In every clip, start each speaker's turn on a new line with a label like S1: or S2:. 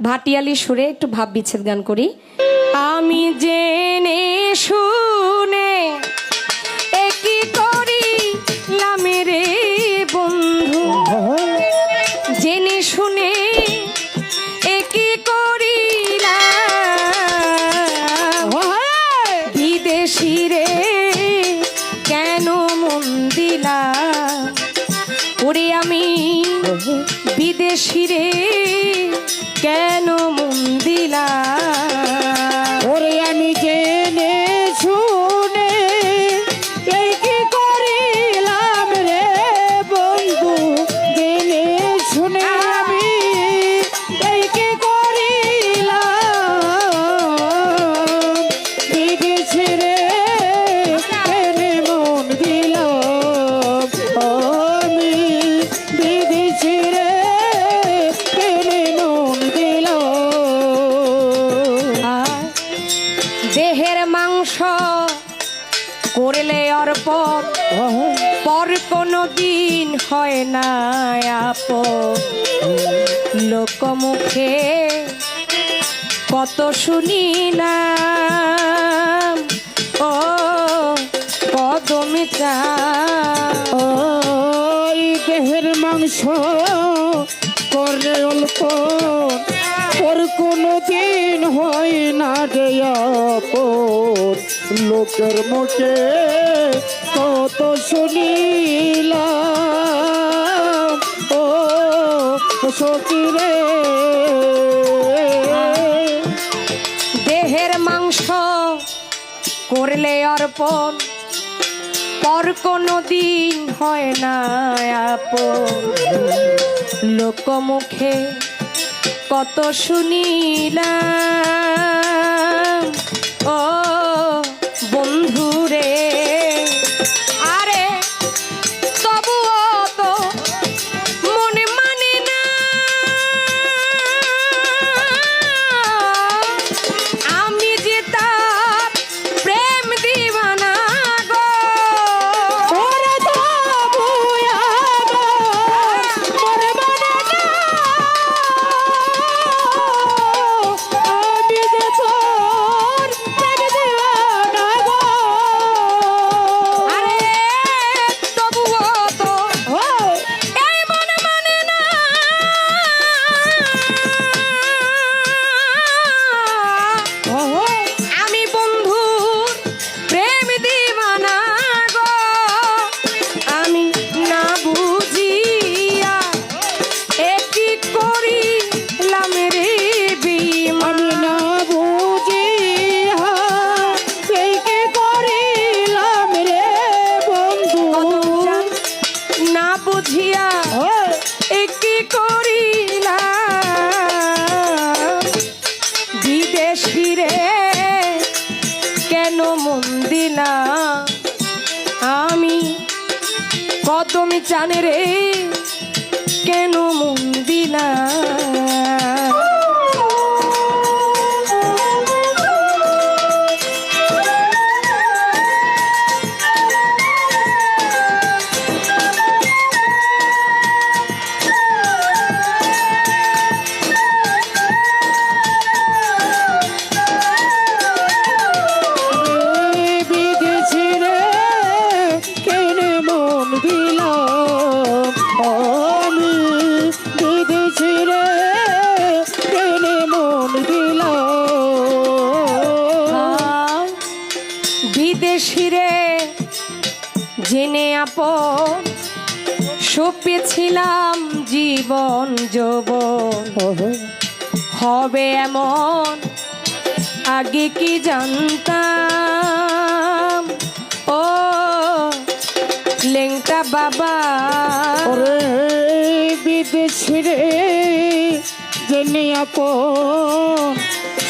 S1: ভাটিয়ালি সুরে একটু ভাব বিচ্ছেদ গান করি। আমি জেনে শুনে একই করিলাম রে বন্ধু, জেনে শুনে একই করিলাম, বিদেশি রে কেন মন দিলাম, ওরে আমি বিদেশি রে কেন মন দিলাম,
S2: ওরে আমি জেনে শুনে এই কি করিলাম রে বন্ধু, জেনে শুনে আমি এই কি করিলাম, বিদেশি রে কেন মন দিলাম, আমি বিদেশি রে কেন মন দিলাম।
S1: দেহের মাংস করলে অর্পণ, পর কোনো দিন হয় না আপন, লোকমুখে কত শুনিলাম, ও কদমে চা
S2: ওই দেহের মাংস করলে অল্প, ওর কোনো দিন হয় না রে আপন, লোকের মুখে কত শুনিলাম, ও সখী রে।
S1: দেহের মাংস করলে অর্পণ, পর কোনো দিন হয় না আপন, লোকমুখে কত শুনিলাম, ও বন্ধুরে, আরে তবুও তো মনে মানে না, আমি যে তার প্রেম দিবানা গো,
S2: ওরে তবুয়া গো, মনে মানে না, আমি যে তোর প্রেম দিওয়ানা গো।
S1: আরে তবুও তো
S2: ও,
S1: এই মনে মানে না,
S2: ও,
S1: আমি বন্ধুর প্রেম দিবানা গো, আমি না বুঝিয়া একই করিলাম রে বিমান,
S2: আমি না বুঝিয়া সেই কি করিলাম রে বন্ধু।
S1: না বুঝিয়া
S2: ও,
S1: একই করিলাম, বিদেশি রে কেন মন দিলাম, আমি কদমে চানে রে কেন মন দিলাম।
S2: বিদেশি রে কেন মন দিলাম, আমি বিদেশি রে কেন মন দিলাম।
S1: বিদেশি রে জেনে আপন, সপেছিলাম জীবন যৌবন, হবে এমন আগে কি জানতাম, ও লেংটা বাবা,
S2: ওরে বিদেশি রে জেনে আপন,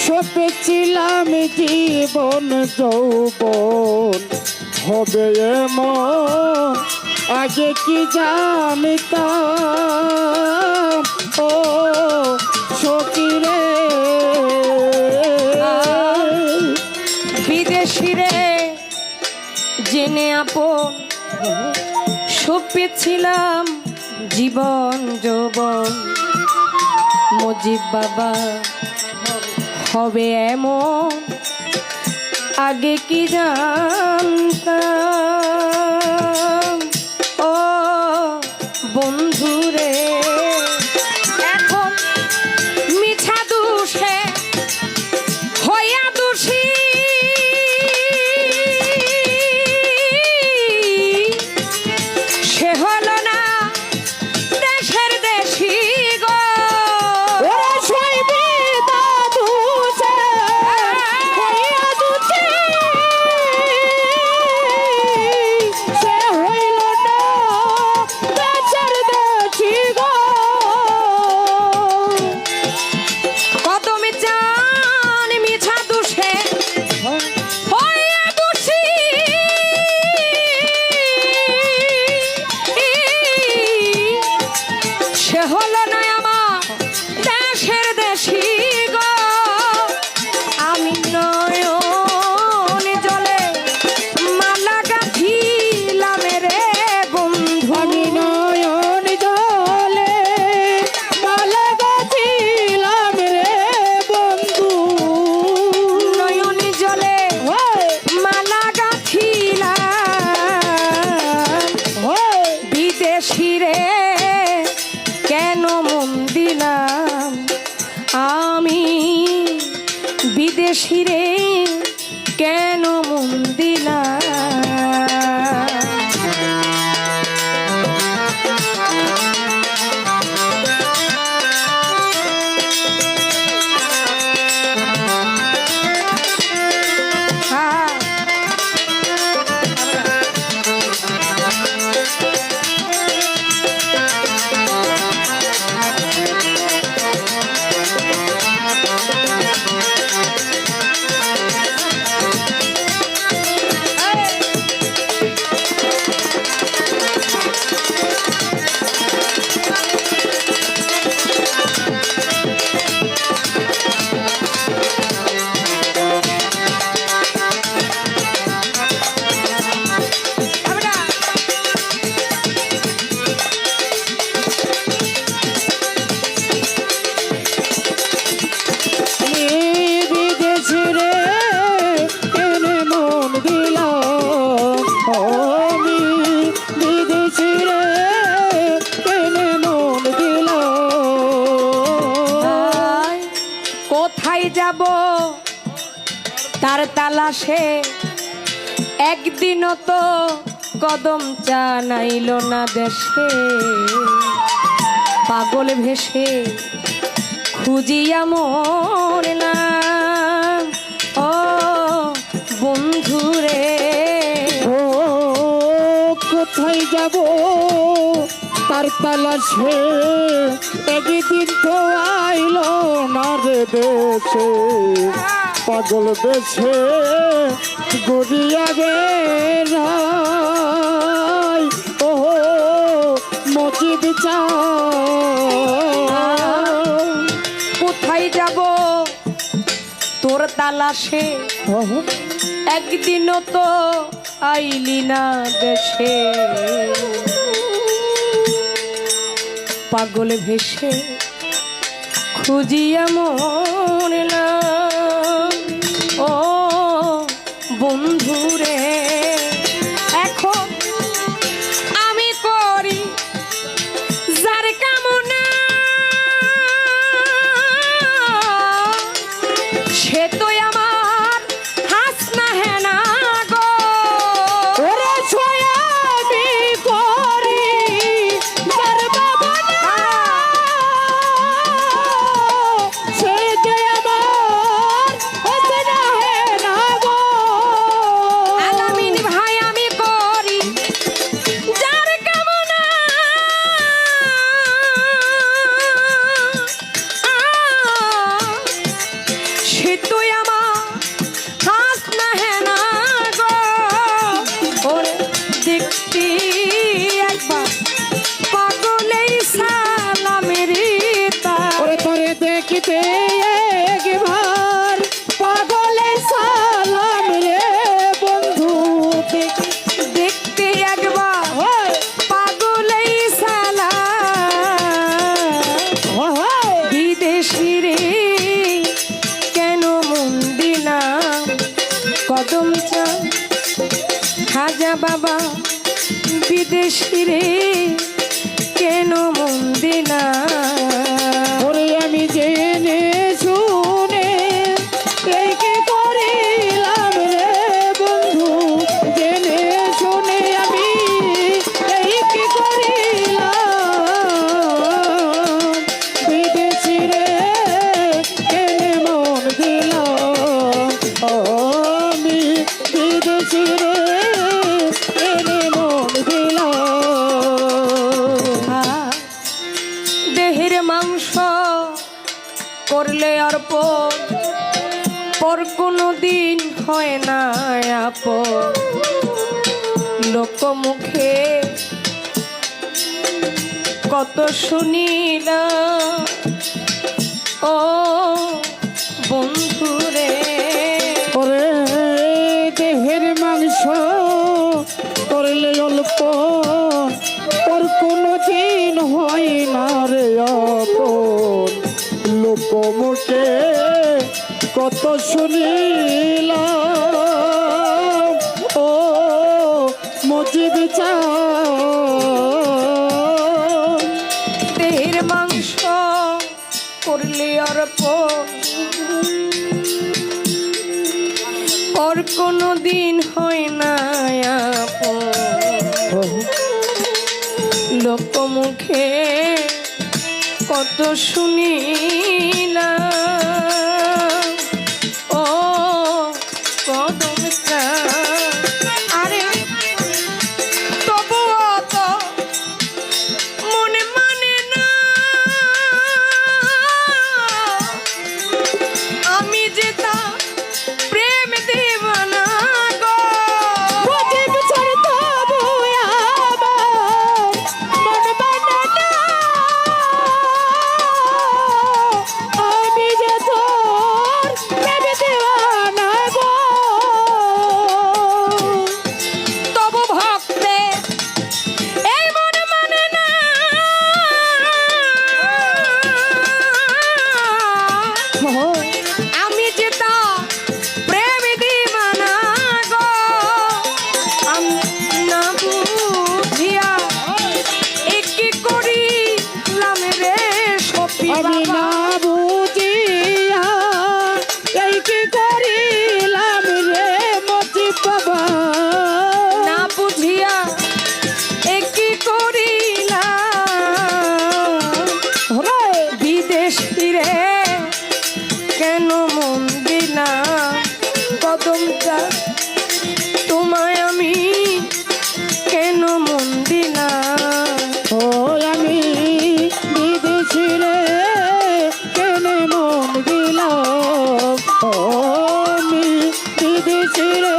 S2: সপেছিলাম জীবন যৌবন, হবে এমন আগে কি জানতাম, ও সখী রে।
S1: বিদেশি রে জেনে আপন, সপেছিলাম জীবন যৌবন, মুজিব বাবা হবে এমন আগে কি জানতাম ও বন্ধুরে এখন মিছা দোষে হইয়া দোষী সে হলো না দেশের দেশি গো
S2: ওরে শৈবে দাদু সে হইয়া দুছে সে হইল না দেশের দেশি গো
S1: কদমে জান মিছা দোষে হইয়া দোষী সে হলো না আমার দেশের দেশি গো আমি নয়ন জলে মালা গাঁথিলাম রে বন্ধু
S2: আমি নয়ন জলে মালা গাঁথিলাম রে বন্ধু
S1: নয়ন জলে মালা গাঁথিলাম বিদেশি রে কেন মন দিলাম আমি বিদেশি রে কেন মন দিলাম
S2: বিদেশি রে এনে মন দিলাম আমি বিদেশি রে এনে মন দিলাম
S1: কোথায় যাব তার তালাশে একদিনও তো কদম জানাইল না দেশে পাগল ভেসে খুঁজিয়া মোর নাম ও বন্ধুরে
S2: ও কোথায় যাব তার তালাশে একদিন তো আইল না রে দেশে পাগল দেশে গড়িয়া বেড়াই ও মজিদ চা
S1: কোথায় যাব তোর তালাশে একদিনও তো আইলি না দেশে পাগল ভেসে খুঁজিয়া মরলাম ও বন্ধুরে এখন আমি করি যার কামনা সে তো আমার হাসনা হেনা গো
S2: ওরে ছয়ামি করি যার বাবনা সে যে আমার হাসনা হেনা গো
S1: আলামিন ভাই আমি করি যার কামনা সে তো আমার হাসনা হেনা গো ওরে দেখতে একবার পাগলের সালামের তার
S2: ওরে তোরে দেখিতে একবার পাগলে সালাম রে বন্ধু
S1: দেখতে একবার পাগলের সালাম কদম চা খাজা বাবা বিদেশি রে কেন মন দিলা
S2: ওরে আমি জেনে শুনে এই কি করিলাম রে বন্ধু, জেনে শুনে আমি এই কি করিলাম, বিদেশি রে কেনে মন দিলাম, আমি বিদেশি রে কেনে মন দিলাম।
S1: দেহের মাংস করলে অর্প পর কোনো দিন হয় না আপন লোক মুখে কত শুনিলা ও বন্ধুরে
S2: ওরে দেহের মাংস করলে অল্প ওর কোনো দিন হয় না রে আপন, লোক মুখে কত শুনিলাম ও মজিদ চা।
S1: দেহের মাংস করলে অর্প পর কোনো দিন হয় না আপন লোক মুখে কত শুনিলা ও কদম চা আরে তবুও তো মনে মানে না আমি যে তা প্রেম দেবানা গো
S2: মজিদ চার তবু আমার মন মানে না, আমি যে তোর প্রেম দেওয়ানা গো।
S1: তবু ভক্তে এই মনে মানে না আমি যে তা প্রেম দিবানা গো আমি না বুঝিয়া একই করিলাম রে সপি
S2: আমি
S1: বাবা
S2: না বুঝিয়া এই কি করিলাম রে মজিদ বাবা,
S1: না বুঝিয়া একই করিলাম
S2: ওরে
S1: বিদেশি রে কেন মন দিলাম কদম চা তোমায় আমি কেন মন দিলাম
S2: ও আমি বিদেশি রে কেনে মন দিলাম, ও আমি বিদেশি রে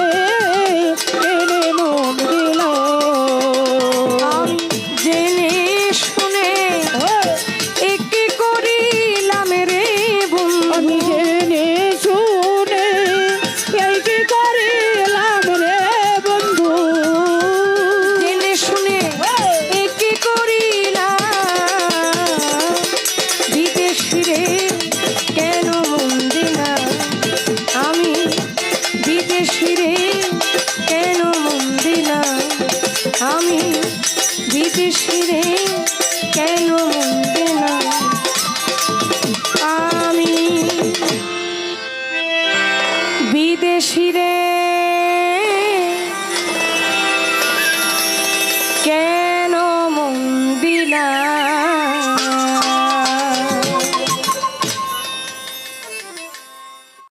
S2: কেনে মন দিলাম।
S1: আমি জেনে শুনে একই করিলাম রে বন্ধু
S2: আমি জেনে শুনে এই কি করিলাম রে বন্ধু,
S1: জেনে শুনে একই করিলাম বিদেশি রে কেন মন দিলাম আমি বিদেশি রে কেন মন দিলাম আমি বিদেশি রে কেন মন দিলাম আমি বিদেশি রে